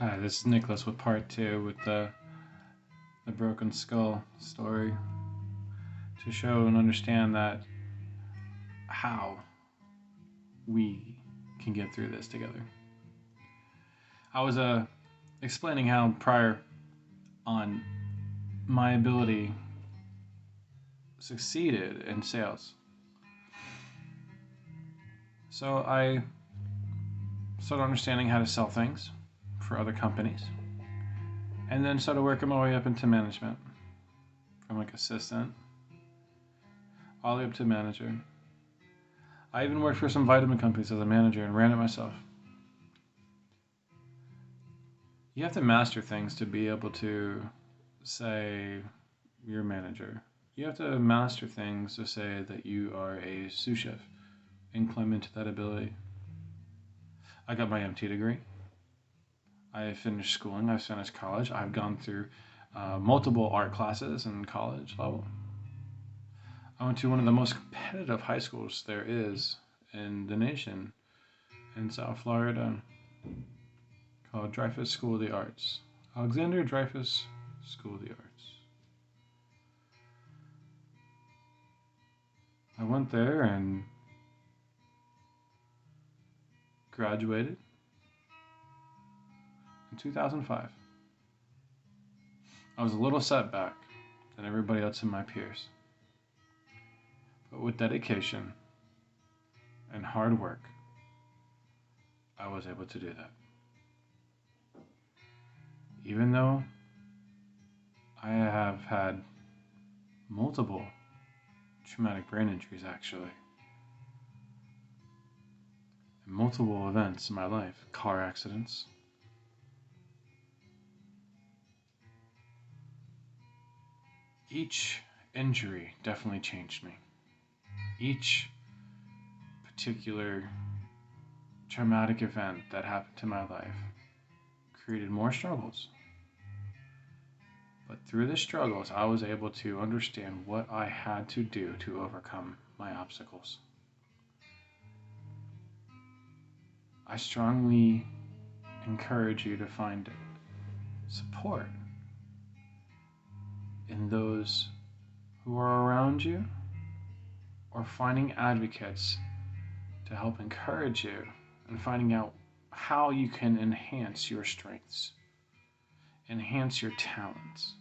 Hi, this is Nicholas with part two with the broken skull story to show and understand that how we can get through this together. I was explaining how prior on my ability succeeded in sales. So I started understanding how to sell things for other companies, and then started working my way up into management from like assistant all the way up to manager. I even worked for some vitamin companies as a manager and ran it myself. You have to master things to be able to say you're a manager. You have to master things to say that you are a sous chef and climb into that ability. I got my MT degree. I finished schooling. I've finished college. I've gone through multiple art classes in college level. I went to one of the most competitive high schools there is in the nation in South Florida called Dreyfus School of the Arts. Alexander Dreyfus School of the Arts. I went there and graduated in 2005. I was a little setback than everybody else in my peers. But with dedication and hard work, I was able to do that. Even though I have had multiple traumatic brain injuries, actually, and multiple events in my life, car accidents, each injury definitely changed me. Each particular traumatic event that happened to my life created more struggles. But through the struggles, I was able to understand what I had to do to overcome my obstacles. I strongly encourage you to find support in those who are around you, or finding advocates to help encourage you and finding out how you can enhance your strengths, enhance your talents,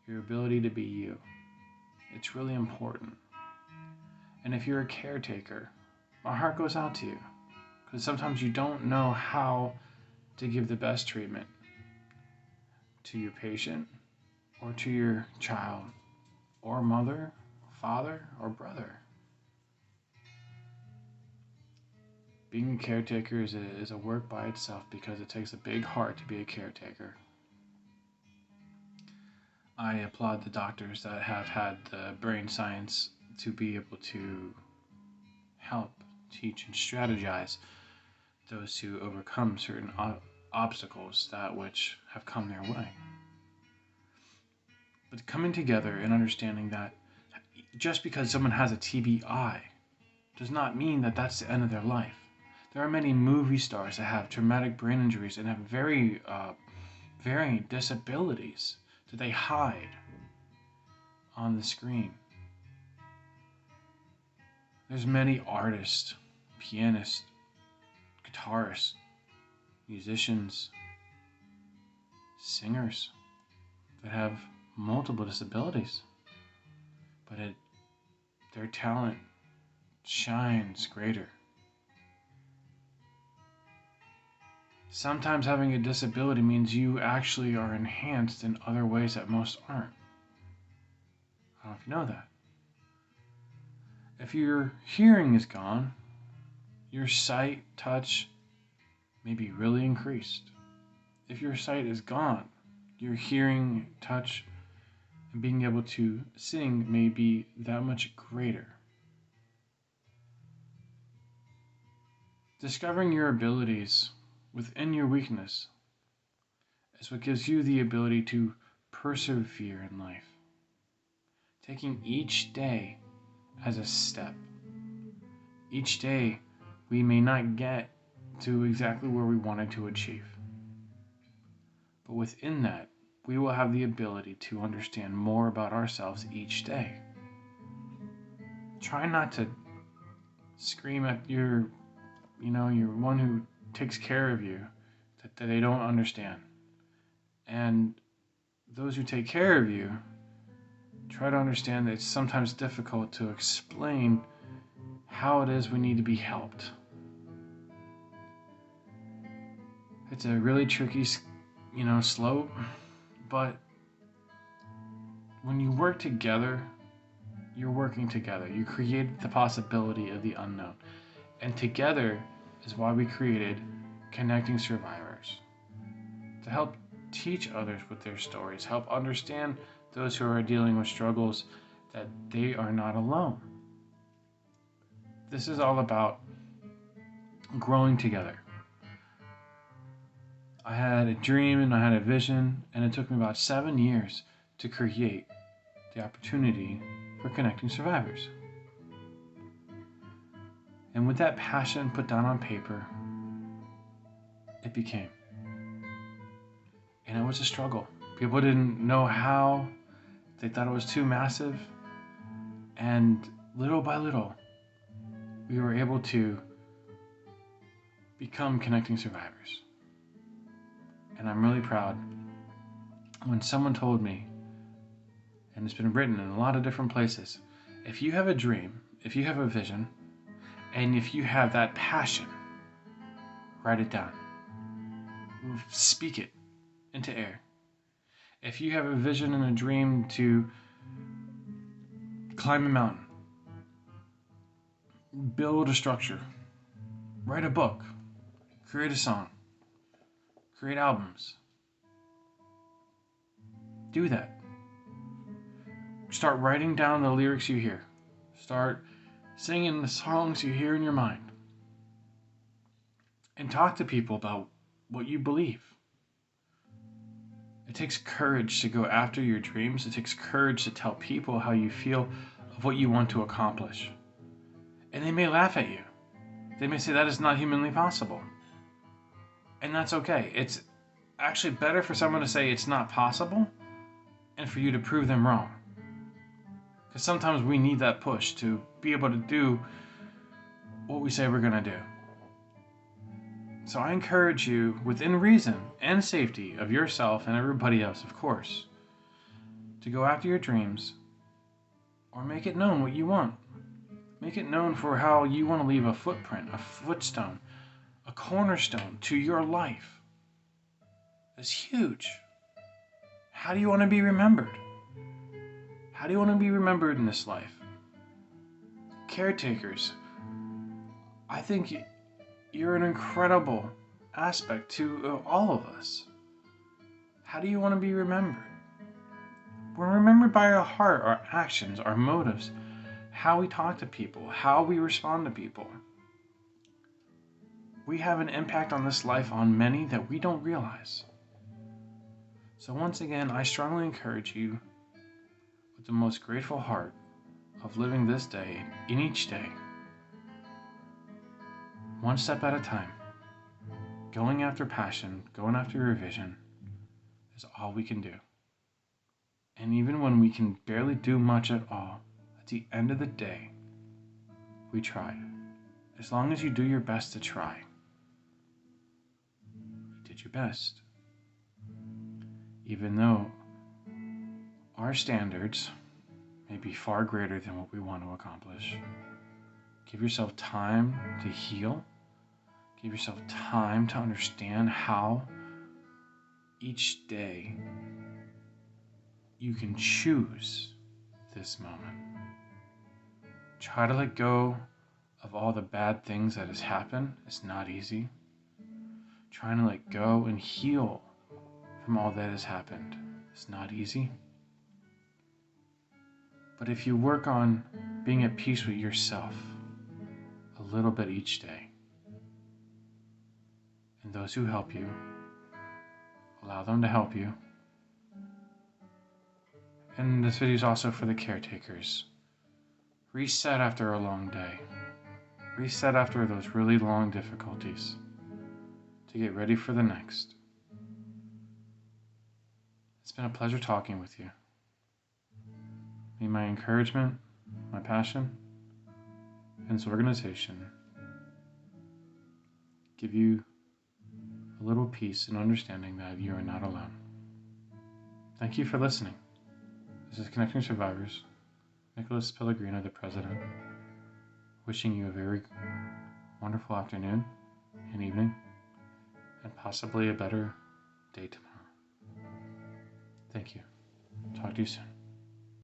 your ability to be you. It's really important. And if you're a caretaker, my heart goes out to you, because sometimes you don't know how to give the best treatment to your patient or to your child or mother, father, or brother. Being a caretaker is a work by itself because it takes a big heart to be a caretaker. I applaud the doctors that have had the brain science to be able to help, teach, and strategize those who overcome certain obstacles that which have come their way. But coming together and understanding that just because someone has a TBI does not mean that that's the end of their life. There are many movie stars that have traumatic brain injuries and have very varying disabilities that they hide on the screen. There's many artists, pianists, guitarists, musicians, singers that have multiple disabilities, but their talent shines greater. Sometimes having a disability means you actually are enhanced in other ways that most aren't. I don't know if you know that. If your hearing is gone, your sight, touch may be really increased. If your sight is gone, your hearing, touch, and being able to sing may be that much greater. Discovering your abilities within your weakness is what gives you the ability to persevere in life. Taking each day as a step. Each day we may not get to exactly where we wanted to achieve. But within that, we will have the ability to understand more about ourselves each day. Try not to scream at your one who takes care of you that they don't understand. And those who take care of you, try to understand that it's sometimes difficult to explain how it is we need to be helped. It's a really tricky, slope, but when you work together, you're working together. You create the possibility of the unknown. And together is why we created Connecting Survivors, to help teach others with their stories, help understand those who are dealing with struggles that they are not alone. This is all about growing together. I had a dream and I had a vision, and it took me about 7 years to create the opportunity for Connecting Survivors. And with that passion put down on paper, it became. And it was a struggle. People didn't know how. They thought it was too massive. And little by little, we were able to become Connecting Survivors. And I'm really proud when someone told me, and it's been written in a lot of different places, if you have a dream, if you have a vision, and if you have that passion, write it down. Speak it into air. If you have a vision and a dream to climb a mountain, build a structure, write a book, create a song, create albums, do that. Start writing down the lyrics you hear. Start singing the songs you hear in your mind. And talk to people about what you believe. It takes courage to go after your dreams. It takes courage to tell people how you feel of what you want to accomplish. And they may laugh at you. They may say that is not humanly possible. And that's okay. It's actually better for someone to say it's not possible and for you to prove them wrong. Because sometimes we need that push to be able to do what we say we're going to do. So I encourage you, within reason and safety of yourself and everybody else, of course, to go after your dreams or make it known what you want. Make it known for how you want to leave a footprint, a footstone, a cornerstone to your life. It's huge. How do you want to be remembered? How do you want to be remembered in this life? Caretakers, I think you're an incredible aspect to all of us. How do you want to be remembered? We're remembered by our heart, our actions, our motives, how we talk to people, how we respond to people. We have an impact on this life on many that we don't realize. So once again, I strongly encourage you with the most grateful heart of living this day in each day, one step at a time, going after passion, going after your vision is all we can do. And even when we can barely do much at all, at the end of the day, we tried. As long as you do your best to try, you did your best. Even though our standards may be far greater than what we want to accomplish, give yourself time to heal. Give yourself time to understand how each day you can choose this moment. Try to let go of all the bad things that has happened. It's not easy. Trying to let go and heal from all that has happened. It's not easy. But if you work on being at peace with yourself a little bit each day, and those who help you, allow them to help you. And this video is also for the caretakers. Reset after a long day. Reset after those really long difficulties to get ready for the next. It's been a pleasure talking with you. May my encouragement, my passion, and this organization give you a little peace and understanding that you are not alone. Thank you for listening. This is Connecting Survivors, Nicholas Pellegrino, the President, wishing you a very wonderful afternoon and evening, and possibly a better day tomorrow. Thank you. Talk to you soon.